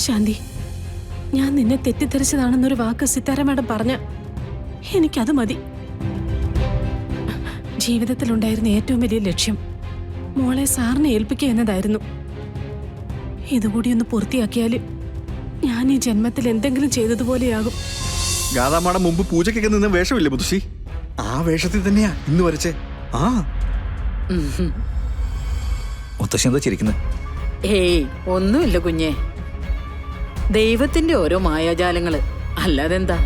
ശാന്തി, ഞാൻ നിന്നെ തെറ്റിദ്ധരിച്ചതാണെന്നൊരു വാക്ക് സിത്താര മാഡം പറഞ്ഞ എനിക്കത് മതി. ജീവിതത്തിലുണ്ടായിരുന്ന ഏറ്റവും വലിയ ലക്ഷ്യം മോളെ സാറിനെ ഏൽപ്പിക്കുക എന്നതായിരുന്നു. ഇതുകൂടി ഒന്ന് പൂർത്തിയാക്കിയാല് ഞാൻ ഈ ജന്മത്തിൽ എന്തെങ്കിലും ചെയ്തതുപോലെയാകും. ഗാഥാമാടം മുമ്പ് പൂജയ്ക്കൊക്കെ നിന്ന് വേഷമില്ലേ മുത്തശ്ശി? ആ വേഷത്തിൽ തന്നെയാ ഇന്ന് വരച്ചേ. ആ മുത്തശ്ശി എന്താ ചിരിക്കുന്നത്? ഏയ് ഒന്നുമില്ല കുഞ്ഞെ, ദൈവത്തിന്റെ ഓരോ മായാജാലങ്ങള്, അല്ലാതെന്താ.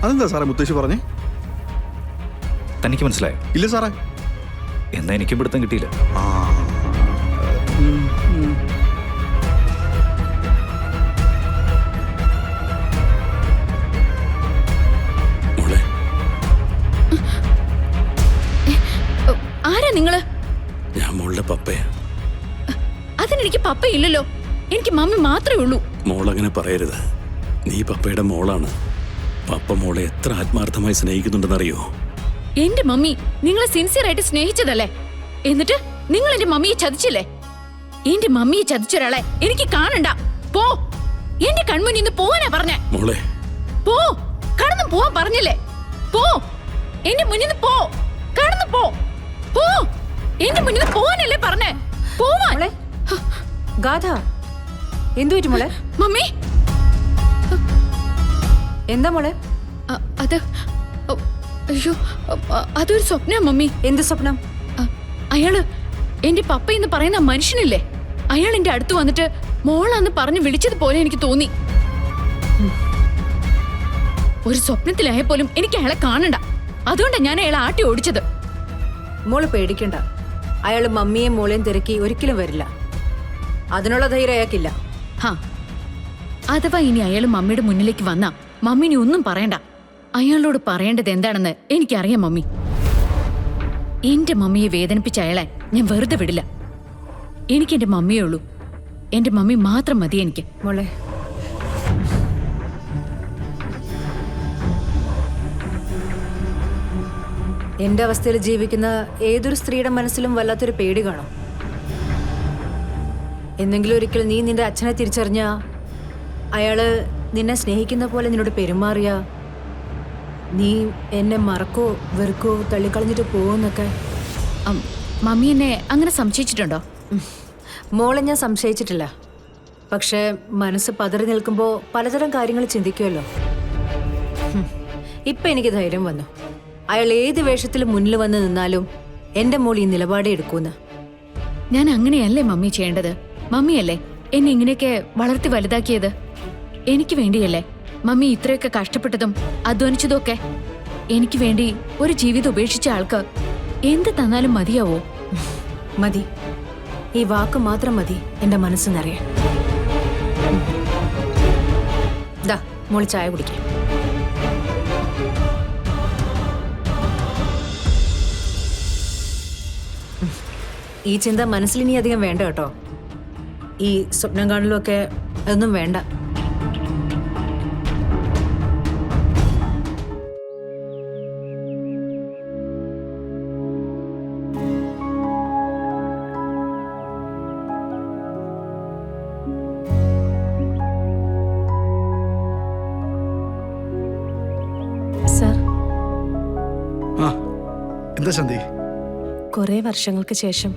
അതെന്താ സാറേ മുത്തശ്ശി പറഞ്ഞേ? തനിക്ക് മനസ്സിലായോ? ഇല്ല സാറേ. എന്നാ എനിക്കും പിടുത്തം കിട്ടിയില്ല. ആരാ നിങ്ങള്? ഞാൻ മോളുടെ പപ്പയാ. അതിനെനിക്ക് പപ്പയില്ലല്ലോ, എനിക്ക് മമ്മി മാത്രമേ ഉള്ളൂ. മോളങ്ങനെ പറയരുത്. നീ പപ്പയുടെ മോളാണ്. പപ്പ മോളെ എത്ര ആത്മാർത്ഥമായി സ്നേഹിക്കുന്നുണ്ടെന്നറിയോ? എന്റെ മമ്മി നിങ്ങളെ സിൻസിയർ ആയിട്ട് സ്നേഹിച്ചതല്ലേ, എന്നിട്ട് നിങ്ങൾ എന്റെ മമ്മിയെ ചതിച്ചില്ലേ? എന്റെ മമ്മിയെ ചതിച്ചൊരാളെ എനിക്ക് കാണണ്ട. പോ, എന്റെ കൺമുന്നിൽ നിന്ന് പോവാനാ പറഞ്ഞേ. മോളെ പോ, കടന്നു പോവാൻ പറഞ്ഞില്ലേ? പോ, എന്റെ മുന്നിൽ നിന്ന് പോ, കടന്നു പോ. പോ, എന്റെ മുന്നിൽ നിന്ന് പോവാനല്ലേ പറഞ്ഞേ? പോവാൻ. ഗാഥ, എന്തു പറ്റി മോളെ? മമ്മി, എന്താ മോളെ? അത് അയ്യോ, അതൊരു സ്വപ്ന മമ്മി. എന്ത് സ്വപ്നം? അയാള് എന്റെ പപ്പ എന്ന് പറയുന്ന മനുഷ്യനില്ലേ, അയാൾ എന്റെ അടുത്ത് വന്നിട്ട് മോളാന്ന് പറഞ്ഞു വിളിച്ചതുപോലെ എനിക്ക് തോന്നി. ഒരു സ്വപ്നത്തിലായ പോലും എനിക്ക് അയാളെ കാണണ്ട. അതുകൊണ്ടാണ് ഞാൻ അയാളെ ആട്ടി ഓടിച്ചത്. മോള് പേടിക്കണ്ട, അയാള് മമ്മിയെയും മോളെയും തിരക്കി ഒരിക്കലും വരില്ല. അതിനുള്ള ധൈര്യം അയാൾക്കില്ല. ഹാ, അഥവാ ഇനി അയാൾ മമ്മിയുടെ മുന്നിലേക്ക് വന്നാ മമ്മിനി ഒന്നും പറയണ്ട. അയാളോട് പറയേണ്ടത് എന്താണെന്ന് എനിക്കറിയാം മമ്മി. എന്റെ മമ്മിയെ വേദനിപ്പിച്ച അയാളെ ഞാൻ വെറുതെ വിടില്ല. എനിക്ക് എന്റെ മമ്മിയേ ഉള്ളൂ, എന്റെ മമ്മി മാത്രം മതി എനിക്ക്. മോളെ, എന്റെ അവസ്ഥയിൽ ജീവിക്കുന്ന ഏതൊരു സ്ത്രീയുടെ മനസ്സിലും വല്ലാത്തൊരു പേടി കാണും. എന്തെങ്കിലും ഒരിക്കൽ നീ നിന്റെ അച്ഛനെ തിരിച്ചറിഞ്ഞ, അയാള് നിന്നെ സ്നേഹിക്കുന്ന പോലെ നിന്നോട് പെരുമാറിയ, നീ എന്നെ മറക്കോ വെറുക്കോ തള്ളിക്കളഞ്ഞിട്ട് പോവെന്നൊക്കെ. മമ്മി എന്നെ അങ്ങനെ സംശയിച്ചിട്ടുണ്ടോ? മോളെ ഞാൻ സംശയിച്ചിട്ടില്ല. പക്ഷെ മനസ്സ് പതറി നിൽക്കുമ്പോൾ പലതരം കാര്യങ്ങൾ ചിന്തിക്കുമല്ലോ. ഇപ്പൊ എനിക്ക് ധൈര്യം വന്നു. അയാൾ ഏത് വേഷത്തിൽ മുന്നിൽ വന്ന് നിന്നാലും എന്റെ മോൾ ഈ നിലപാടേ എടുക്കൂന്ന്. ഞാൻ അങ്ങനെയല്ലേ മമ്മി ചെയ്യേണ്ടത്? മമ്മിയല്ലേ എന്നെ ഇങ്ങനെയൊക്കെ വളർത്തി വലുതാക്കിയത്. എനിക്ക് വേണ്ടിയല്ലേ മമ്മി ഇത്രയൊക്കെ കഷ്ടപ്പെട്ടതും അധ്വാനിച്ചതും ഒക്കെ. എനിക്ക് വേണ്ടി ഒരു ജീവിതം ഉപേക്ഷിച്ച ആൾക്ക് എന്ത് തന്നാലും മതിയാവോ? മതി, ഈ വാക്ക് മാത്രം മതി എന്റെ മനസ്സ് നിറയാൻ. ദാ മോള് ചായ കുടിക്കാം. ഈ ചിന്ത മനസ്സിൽ ഇനി അധികം വേണ്ട കേട്ടോ. ഈ സ്വപ്നം കാണലുമൊക്കെ അതൊന്നും വേണ്ട. സർ, എന്താ ശാന്തി? കുറെ വർഷങ്ങൾക്ക് ശേഷം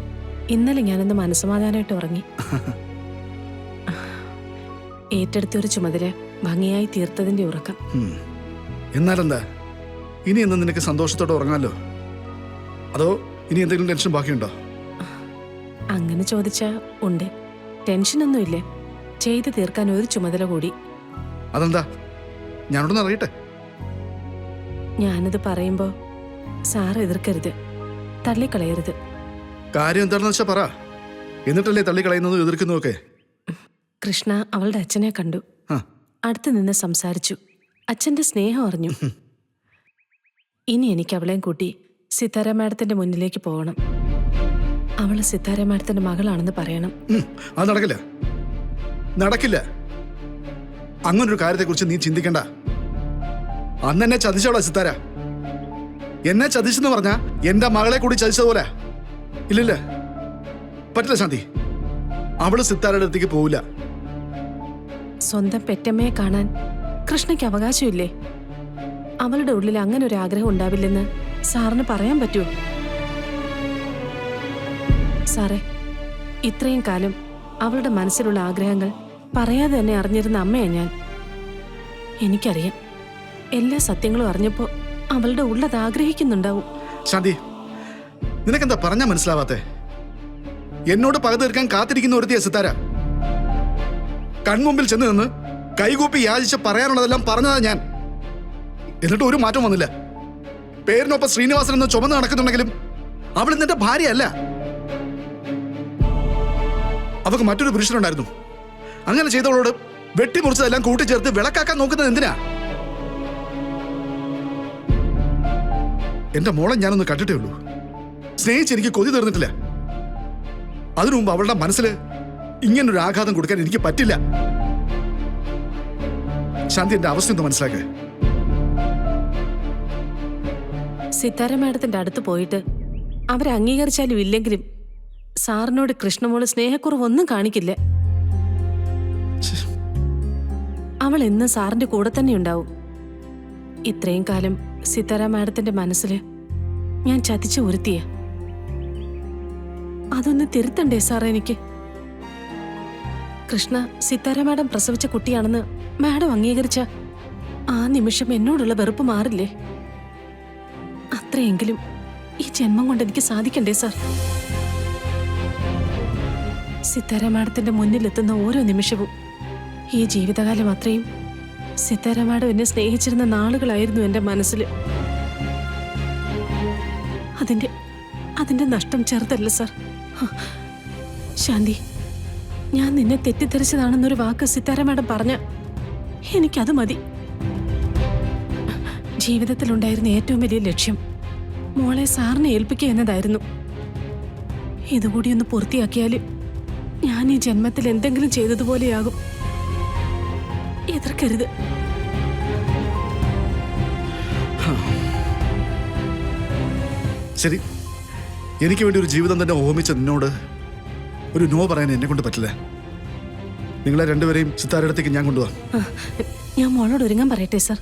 ഇന്നലെ ഞാനൊന്ന് മനസ്സമാധാനമായിട്ട് ഉറങ്ങി. ഏറ്റെടുത്തൊരു ചുമതല ഭംഗിയായി തീർത്തതിന്റെ ഉറക്കം. എന്നാലെന്താ, ഇനി എന്നാ നിനക്ക് സന്തോഷത്തോടെ ഉറങ്ങാമല്ലോ? അതോ ഇനി എന്തെങ്കിലും ടെൻഷൻ ബാക്കിയുണ്ടോ? അങ്ങനെ ചോദിച്ചാ ഉണ്ട്. ടെൻഷനൊന്നുമില്ല, ചെയ്തു തീർക്കാൻ ഒരു ചുമതല കൂടി. അതെന്താ? ഞാനോടൊന്ന് അറിയട്ടെ. ഞാനിത് പറയുമ്പോ സാർ എതിർക്കരുത്, തള്ളിക്കളയരുത്. കാര്യം എന്താണെന്ന് വെച്ചാ പറ. എന്നിട്ടല്ലേ തള്ളിക്കളയുന്നതും എതിർക്കുന്നതും ഒക്കെ. കൃഷ്ണ അവളുടെ അച്ഛനെ കണ്ടു, അടുത്ത് നിന്ന് സംസാരിച്ചു, അച്ഛന്റെ സ്നേഹം അറിഞ്ഞു. ഇനി എനിക്ക് അവളെയും കൂട്ടി സിത്താര മാഡത്തിന്റെ മുന്നിലേക്ക് പോകണം. അവള് സിത്താര മാഡത്തിന്റെ മകളാണെന്ന് പറയണം. അത് നടക്കില്ല, നടക്കില്ല. അങ്ങനൊരു കാര്യത്തെക്കുറിച്ച് നീ ചിന്തിക്കണ്ട. അന്ന് എന്നെ ചതിച്ചോളാ സിത്താര. എന്നെ ചതിച്ചെന്ന് പറഞ്ഞാ എന്റെ മകളെ കൂടി ചതിച്ചതുപോലെ. ഇല്ലില്ല, പറ്റില്ല ശാന്തി. അവള് സിത്താരയുടെ അടുത്തേക്ക് പോവില്ല. സ്വന്തം പെറ്റമ്മയെ കാണാൻ കൃഷ്ണയ്ക്ക് അവകാശമില്ലേ? അവളുടെ ഉള്ളിൽ അങ്ങനെ ഒരു ആഗ്രഹം ഉണ്ടാവില്ലെന്ന് സാറിന് പറയാൻ പറ്റുമോ? സാറേ, ഇത്രയും കാലം അവളുടെ മനസ്സിലുള്ള ആഗ്രഹങ്ങൾ പറയാതെ തന്നെ അറിഞ്ഞിരുന്ന അമ്മയാ ഞാൻ. എനിക്കറിയാം, എല്ലാ സത്യങ്ങളും അറിഞ്ഞപ്പോ അവളുടെ ഉള്ളത് ആഗ്രഹിക്കുന്നുണ്ടാവും. ശാന്തി, നിനക്കെന്താ പറഞ്ഞാ മനസ്സിലാവാത്തെ? എന്നോട് പക തീർക്കാൻ കാത്തിരിക്കുന്ന ഒരുത്തിയ സിത്താര. കൺമുമ്പിൽ ചെന്ന് നിന്ന് കൈകൂപ്പി യാചിച്ച് പറയാനുള്ളതെല്ലാം പറഞ്ഞതാ ഞാൻ. എന്നിട്ട് ഒരു മാറ്റം വന്നില്ല. പേരിനൊപ്പം ശ്രീനിവാസൻ എന്ന് ചുമന്ന് നടക്കുന്നുണ്ടെങ്കിലും അവൾ നിന്റെ ഭാര്യയല്ല. അവക്ക് മറ്റൊരു പുരുഷനുണ്ടായിരുന്നു. അങ്ങനെ ചെയ്തവളോട് വെട്ടിമുറിച്ചതെല്ലാം കൂട്ടിച്ചേർത്ത് വിളക്കാക്കാൻ നോക്കുന്നത് എന്തിനാ? എന്റെ മോളെ ഞാനൊന്ന് കണ്ടിട്ടേ ഉള്ളൂ. സ്നേഹിച്ചെനിക്ക് കൊതി തീർന്നിട്ടില്ല. അതിനു മുമ്പ് അവളുടെ മനസ്സിൽ ഇങ്ങനൊരു ആഘാതം കൊടുക്കാൻ എനിക്ക് പറ്റില്ല. ശാന്തി, എന്റെ അവസ്ഥ ഒന്ന് മനസ്സിലാക്കുക. സിത്താര മാഡത്തിന്റെ അടുത്ത് പോയിട്ട് അവരെ അംഗീകരിച്ചാലും ഇല്ലെങ്കിലും സാറിനോട് കൃഷ്ണമോള് സ്നേഹക്കുറവൊന്നും കാണിക്കില്ല. അവൾ എന്നും സാറിന്റെ കൂടെ തന്നെ ഉണ്ടാവും. ഇത്രയും കാലം സിത്താര മാഡത്തിന്റെ മനസ്സിൽ ഞാൻ ചതിച്ച ഒരുത്തിയ. അതൊന്ന് തിരുത്തണ്ടേ സാർ എനിക്ക്? കൃഷ്ണ സിത്താര മാഡം പ്രസവിച്ച കുട്ടിയാണെന്ന് മാഡം അംഗീകരിച്ച ആ നിമിഷം എന്നോടുള്ള വെറുപ്പ് മാറില്ലേ? അത്രയെങ്കിലും ഈ ജന്മം കൊണ്ട് എനിക്ക് സാധിക്കണ്ടേ സാർ? സിത്താര മാഡത്തിന്റെ മുന്നിലെത്തുന്ന ഓരോ നിമിഷവും ഈ ജീവിതകാലം അത്രയും സിത്താര മാഡം എന്നെ സ്നേഹിച്ചിരുന്ന നാളുകളായിരുന്നു എൻ്റെ മനസ്സിൽ. അതിന്റെ നഷ്ടം ചെറുതല്ല സാർ. ശാന്തി, ഞാൻ നിന്നെ തെറ്റിദ്ധരിച്ചതാണെന്നൊരു വാക്ക് സിത്താര മാഡം പറഞ്ഞ എനിക്കത് മതി. ജീവിതത്തിലുണ്ടായിരുന്ന ഏറ്റവും വലിയ ലക്ഷ്യം മോളെ സാറിനെ ഏൽപ്പിക്കുക എന്നതായിരുന്നു. ഇതുകൂടി ഒന്ന് പൂർത്തിയാക്കിയാൽ ഞാൻ ഈ ജന്മത്തിൽ എന്തെങ്കിലും ചെയ്തതുപോലെയാകും. എതിർക്കരുത്. ശരി, എനിക്ക് വേണ്ടി ഒരു ജീവിതം തന്നെ ഓമിച്ച നിന്നോട് ഒരു നോ പറയാൻ എന്നെ കൊണ്ട് പറ്റില്ല. നിങ്ങളെ രണ്ടുപേരെയും സിത്താരയുടെ അടുത്തേക്ക് ഞാൻ കൊണ്ടുപോവാം. ഞാൻ മോളോട് ഒരുങ്ങാൻ പറയട്ടെ സാർ?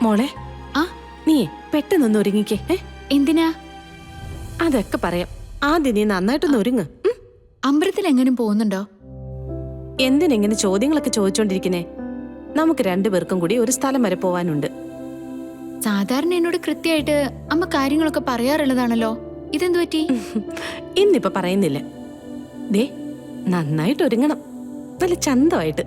മോളെ, നീ പെട്ടെന്നൊന്ന് ഒരുങ്ങിക്കേ. എന്തിനാ? അതൊക്കെ പറയാം. ആദ്യം നീ നന്നായിട്ടൊന്ന് ഒരുങ്ങ്. അമ്പലത്തിൽ എങ്ങനെയും പോകുന്നുണ്ടോ? എന്തിനെങ്ങനെ ചോദ്യങ്ങളൊക്കെ ചോദിച്ചോണ്ടിരിക്കുന്നേ? നമുക്ക് രണ്ടുപേർക്കും കൂടി ഒരു സ്ഥലം വരെ പോവാനുണ്ട്. സാധാരണ എന്നോട് കൃത്യമായിട്ട് അമ്മ കാര്യങ്ങളൊക്കെ പറയാറുള്ളതാണല്ലോ. ഇതെന്തു പറ്റി? ഇന്നിപ്പോ പറയുന്നില്ല. ദേ, നന്നായിട്ട് ഒരുങ്ങണം, നല്ല ചന്തമായിട്ട്.